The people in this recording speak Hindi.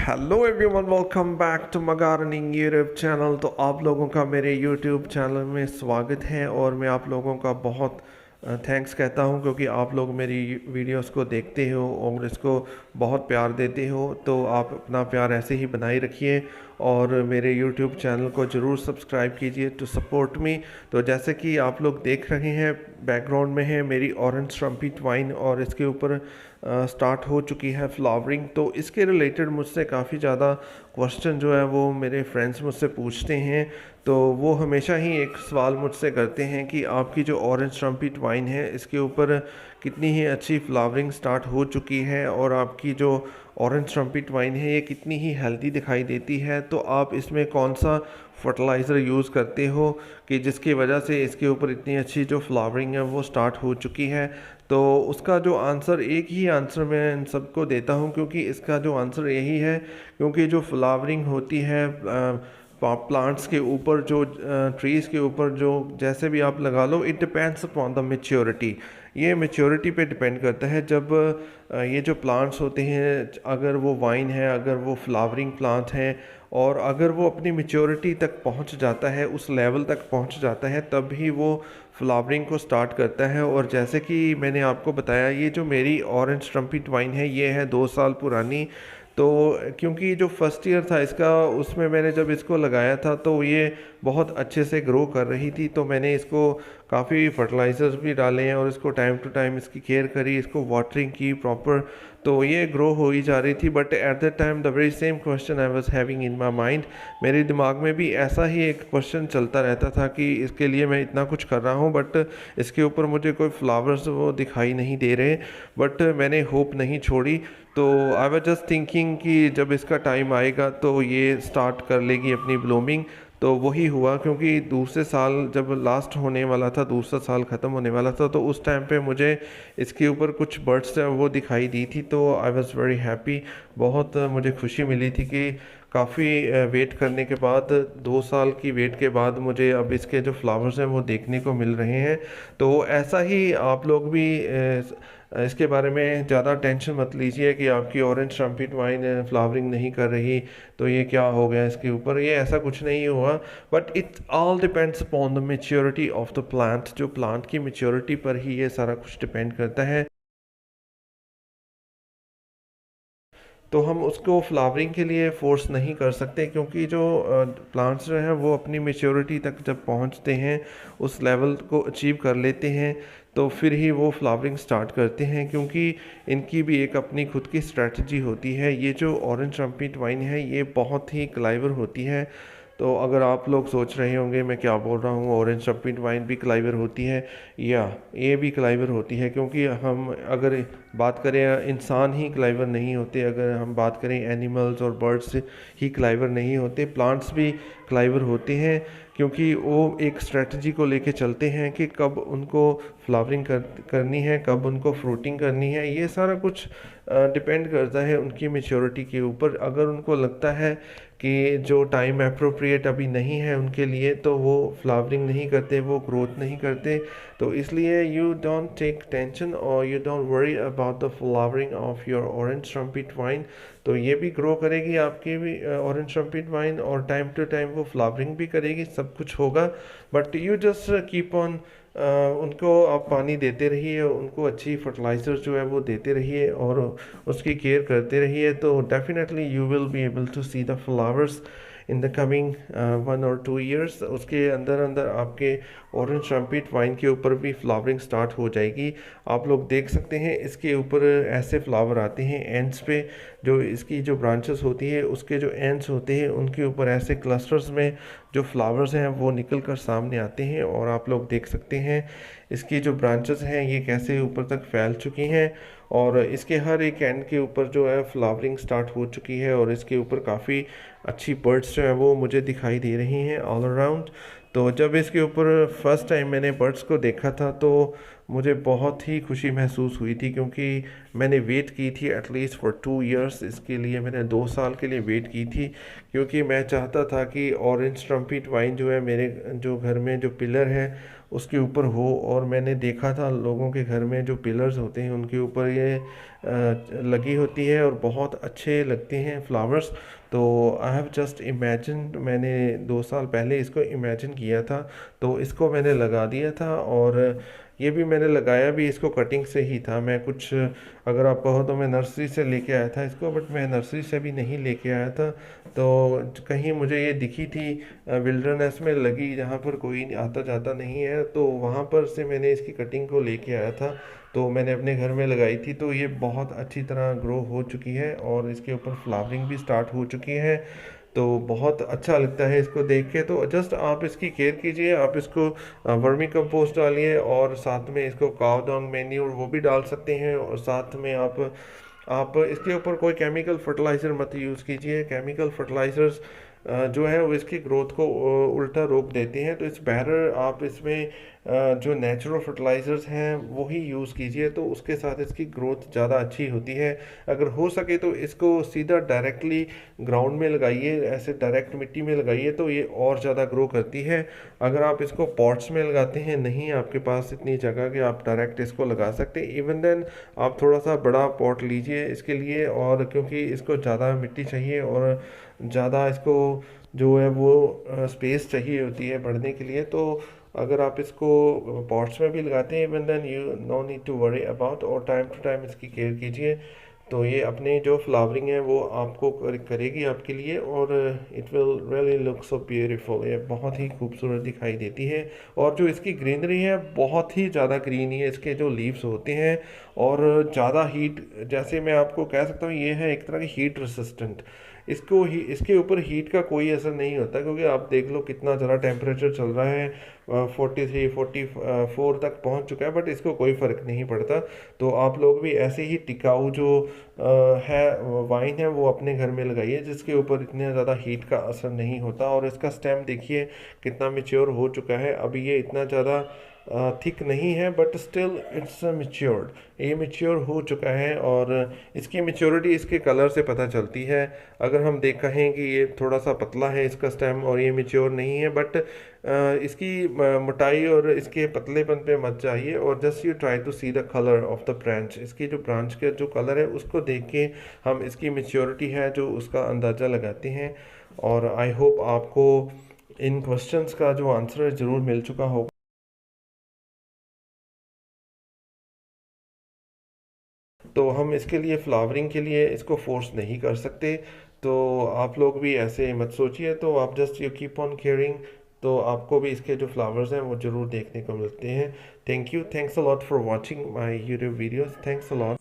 Hello everyone, welcome back to मगार्निंग यूट्यूब चैनल। तो आप लोगों का मेरे यूट्यूब चैनल में स्वागत है और मैं आप लोगों का बहुत थैंक्स कहता हूं क्योंकि आप लोग मेरी वीडियोस को देखते हो और इसको बहुत प्यार देते हो। तो आप अपना प्यार ऐसे ही बनाए रखिए और मेरे यूट्यूब चैनल को ज़रूर सब्सक्राइब कीजिए टू सपोर्ट मी। तो जैसे कि आप लोग देख रहे हैं, बैकग्राउंड में है मेरी ऑरेंज ट्रम्पेट वाइन और इसके ऊपर स्टार्ट हो चुकी है फ्लावरिंग। तो इसके रिलेटेड मुझसे काफ़ी ज़्यादा क्वेश्चन जो है वो मेरे फ्रेंड्स मुझसे पूछते हैं। तो वो हमेशा ही एक सवाल मुझसे करते हैं कि आपकी जो ऑरेंज ट्रम्पेट वाइन है इसके ऊपर कितनी ही अच्छी फ्लावरिंग स्टार्ट हो चुकी है और आपकी जो ऑरेंज ट्रम्पेट वाइन है ये कितनी ही हेल्दी दिखाई देती है। तो आप इसमें कौन सा फर्टिलाइज़र यूज़ करते हो कि जिसकी वजह से इसके ऊपर इतनी अच्छी जो फ्लावरिंग है वो स्टार्ट हो चुकी है। तो उसका जो आंसर, एक ही आंसर मैं इन सबको देता हूँ क्योंकि इसका जो आंसर यही है, क्योंकि जो फ्लावरिंग होती है प्लांट्स के ऊपर, जो ट्रीज़ के ऊपर, जो जैसे भी आप लगा लो, it depends upon the maturity. ये मेच्योरिटी पे डिपेंड करता है। जब ये जो प्लांट्स होते हैं, अगर वो वाइन है, अगर वो फ्लावरिंग प्लांट हैं और अगर वो अपनी मेच्योरिटी तक पहुंच जाता है, उस लेवल तक पहुंच जाता है, तब ही वो फ्लावरिंग को स्टार्ट करता है। और जैसे कि मैंने आपको बताया, ये जो मेरी ऑरेंज ट्रम्पेट वाइन है ये है 2 साल पुरानी। तो क्योंकि जो फर्स्ट ईयर था इसका, उसमें मैंने जब इसको लगाया था तो ये बहुत अच्छे से ग्रो कर रही थी। तो मैंने इसको काफ़ी फर्टिलाइज़र्स भी डाले हैं और इसको टाइम टू टाइम इसकी केयर करी, इसको वाटरिंग की प्रॉपर। तो ये ग्रो हो ही जा रही थी। But at the time the very same question I was having in my mind. मेरे दिमाग में भी ऐसा ही एक क्वेश्चन चलता रहता था कि इसके लिए मैं इतना कुछ कर रहा हूँ बट इसके ऊपर मुझे कोई फ्लावर्स वो दिखाई नहीं दे रहे। बट मैंने होप नहीं छोड़ी। तो आई वाज जस्ट थिंकिंग कि जब इसका टाइम आएगा तो ये स्टार्ट कर लेगी अपनी ब्लूमिंग। तो वही हुआ, क्योंकि दूसरे साल जब लास्ट होने वाला था, दूसरा साल ख़त्म होने वाला था, तो उस टाइम पे मुझे इसके ऊपर कुछ बर्ड्स वो दिखाई दी थी। तो आई वाज वेरी हैप्पी। बहुत मुझे खुशी मिली थी कि काफ़ी वेट करने के बाद, 2 साल की वेट के बाद मुझे अब इसके जो फ्लावर्स हैं वो देखने को मिल रहे हैं। तो ऐसा ही आप लोग भी इसके बारे में ज़्यादा टेंशन मत लीजिए कि आपकी ऑरेंज ट्रम्पेट वाइन फ्लावरिंग नहीं कर रही तो ये क्या हो गया इसके ऊपर। ये ऐसा कुछ नहीं हुआ। But it all depends upon the maturity of the plant. जो प्लांट की मेच्योरिटी पर ही ये सारा कुछ डिपेंड करता है। तो हम उसको फ्लावरिंग के लिए फ़ोर्स नहीं कर सकते क्योंकि जो प्लांट्स जो हैं वो अपनी मेच्योरिटी तक जब पहुंचते हैं, उस लेवल को अचीव कर लेते हैं, तो फिर ही वो फ्लावरिंग स्टार्ट करते हैं। क्योंकि इनकी भी एक अपनी खुद की स्ट्रेटजी होती है। ये जो ऑरेंज ट्रम्पेट वाइन है ये बहुत ही क्लाइवर होती है। तो अगर आप लोग सोच रहे होंगे मैं क्या बोल रहा हूँ, ऑरेंज ट्रम्पेट वाइन भी क्लाइवर होती है, या ये भी क्लाइवर होती है। क्योंकि हम अगर बात करें, इंसान ही क्लाइवर नहीं होते। अगर हम बात करें एनिमल्स और बर्ड्स ही क्लाइवर नहीं होते, प्लांट्स भी क्लाइवर होते हैं। क्योंकि वो एक स्ट्रेटजी को लेके चलते हैं कि कब उनको फ्लावरिंग करनी है, कब उनको फ्रूटिंग करनी है। ये सारा कुछ डिपेंड करता है उनकी मेच्योरिटी के ऊपर। अगर उनको लगता है कि जो टाइम अप्रोप्रिएट अभी नहीं है उनके लिए, तो वो फ्लावरिंग नहीं करते, वो ग्रोथ नहीं करते। तो इसलिए यू डोंट टेक टेंशन और you don't worry about the flowering of your orange trumpet wine. तो ये भी ग्रो करेगी आपकी भी ऑरेंज ट्रम्पेट वाइन, और टाइम टू टाइम वो फ्लावरिंग भी करेगी, सब कुछ होगा। But you just keep on, उनको आप पानी देते रहिए, उनको अच्छी फर्टिलाइज़र जो है वो देते रहिए और उसकी केयर करते रहिए। तो definitely you will be able to see the flowers in the coming 1 और 2 ईयर्स। उसके अंदर अंदर आपके ऑरेंज ट्रम्पेट वाइन के ऊपर भी फ्लावरिंग स्टार्ट हो जाएगी। आप लोग देख सकते हैं इसके ऊपर ऐसे फ्लावर आते हैं एंड्स पे। जो इसकी जो ब्रांचेस होती है, उसके जो एंड्स होते हैं उनके ऊपर ऐसे क्लस्टर्स में जो फ्लावर्स हैं वो निकल कर सामने आते हैं। और आप लोग देख सकते हैं इसकी जो ब्रांचेस हैं ये कैसे ऊपर तक फैल चुकी हैं और इसके हर एक एंड के ऊपर जो है फ्लावरिंग स्टार्ट हो चुकी है। और इसके ऊपर काफ़ी अच्छी बर्ड्स जो है वो मुझे दिखाई दे रही हैं ऑल अराउंड। तो जब इसके ऊपर फर्स्ट टाइम मैंने बर्ड्स को देखा था तो मुझे बहुत ही खुशी महसूस हुई थी, क्योंकि मैंने वेट की थी एटलीस्ट फॉर 2 इयर्स। इसके लिए मैंने 2 साल के लिए वेट की थी, क्योंकि मैं चाहता था कि ऑरेंज ट्रम्पेट वाइन जो है मेरे जो घर में जो पिलर है उसके ऊपर हो। और मैंने देखा था लोगों के घर में जो पिलर्स होते हैं उनके ऊपर ये लगी होती है और बहुत अच्छे लगते हैं फ्लावर्स। तो आई हैव जस्ट इमेजिन, मैंने 2 साल पहले इसको इमेजिन किया था, तो इसको मैंने लगा दिया था। और ये भी मैंने लगाया भी इसको कटिंग से ही था। मैं कुछ, अगर आप कहो तो मैं नर्सरी से लेके आया था इसको, बट मैं नर्सरी से भी नहीं लेके आया था। तो कहीं मुझे ये दिखी थी विल्डरनेस में लगी, जहाँ पर कोई आता जाता नहीं है, तो वहाँ पर से मैंने इसकी कटिंग को लेके आया था। तो मैंने अपने घर में लगाई थी, तो ये बहुत अच्छी तरह ग्रो हो चुकी है और इसके ऊपर फ्लावरिंग भी स्टार्ट हो चुकी है। तो बहुत अच्छा लगता है इसको देख के। तो जस्ट आप इसकी केयर कीजिए, आप इसको वर्मी कंपोस्ट डालिए और साथ में इसको काव डंग मैन्योर वो भी डाल सकते हैं। और साथ में आप इसके ऊपर कोई केमिकल फर्टिलाइज़र मत यूज़ कीजिए। केमिकल फर्टिलाइज़र्स जो है वो इसकी ग्रोथ को उल्टा रोक देते हैं। तो इट्स बेटर आप इसमें जो नेचुरल फर्टिलाइज़र्स हैं वही यूज़ कीजिए, तो उसके साथ इसकी ग्रोथ ज़्यादा अच्छी होती है। अगर हो सके तो इसको सीधा डायरेक्टली ग्राउंड में लगाइए, ऐसे डायरेक्ट मिट्टी में लगाइए, तो ये और ज़्यादा ग्रो करती है। अगर आप इसको पॉट्स में लगाते हैं, नहीं आपके पास इतनी जगह कि आप डायरेक्ट इसको लगा सकते, इवन देन आप थोड़ा सा बड़ा पॉट लीजिए इसके लिए। और क्योंकि इसको ज़्यादा मिट्टी चाहिए और ज़्यादा इसको जो है वो स्पेस चाहिए होती है बढ़ने के लिए, तो अगर आप इसको पॉट्स में भी लगाते हैं, even then you no need to worry about. और टाइम टू टाइम इसकी केयर कीजिए, तो ये अपने जो फ्लावरिंग है वो आपको करेगी आपके लिए, और it will really look so beautiful. ये बहुत ही खूबसूरत दिखाई देती है। और जो इसकी ग्रीनरी है बहुत ही ज़्यादा ग्रीन है, इसके जो लीव्स होते हैं, और ज़्यादा हीट, जैसे मैं आपको कह सकता हूँ ये है एक तरह की हीट रेसिस्टेंट। इसको ही इसके ऊपर हीट का कोई असर नहीं होता, क्योंकि आप देख लो कितना ज़्यादा टेम्परेचर चल रहा है, 43 44 तक पहुंच चुका है, बट इसको कोई फ़र्क नहीं पड़ता। तो आप लोग भी ऐसे ही टिकाऊ जो है वाइन है वो अपने घर में लगाइए, जिसके ऊपर इतने ज़्यादा हीट का असर नहीं होता। और इसका स्टेम देखिए कितना मेच्योर हो चुका है। अभी ये इतना ज़्यादा थिक नहीं है, बट स्टिल इट्स मेच्योर्ड, ये मेच्योर हो चुका है। और इसकी मेच्योरिटी इसके कलर से पता चलती है। अगर हम देख कहें कि ये थोड़ा सा पतला है इसका स्टेम और ये मेच्योर नहीं है, बट इसकी मोटाई और इसके पतलेपन पे मत जाइए, और just you try to see the colour of the branch. इसकी जो ब्रांच का जो कलर है उसको देख के हम इसकी मेच्योरिटी है जो उसका अंदाज़ा लगाते हैं। और आई होप आपको इन क्वेश्चंस का जो आंसर ज़रूर मिल चुका होगा। तो हम इसके लिए फ्लावरिंग के लिए इसको फोर्स नहीं कर सकते। तो आप लोग भी ऐसे मत सोचिए, तो आप just you keep on caring, तो आपको भी इसके जो फ्लावर्स हैं वो ज़रूर देखने को मिलते हैं। Thank you, thanks a lot for watching my YouTube videos, thanks a lot.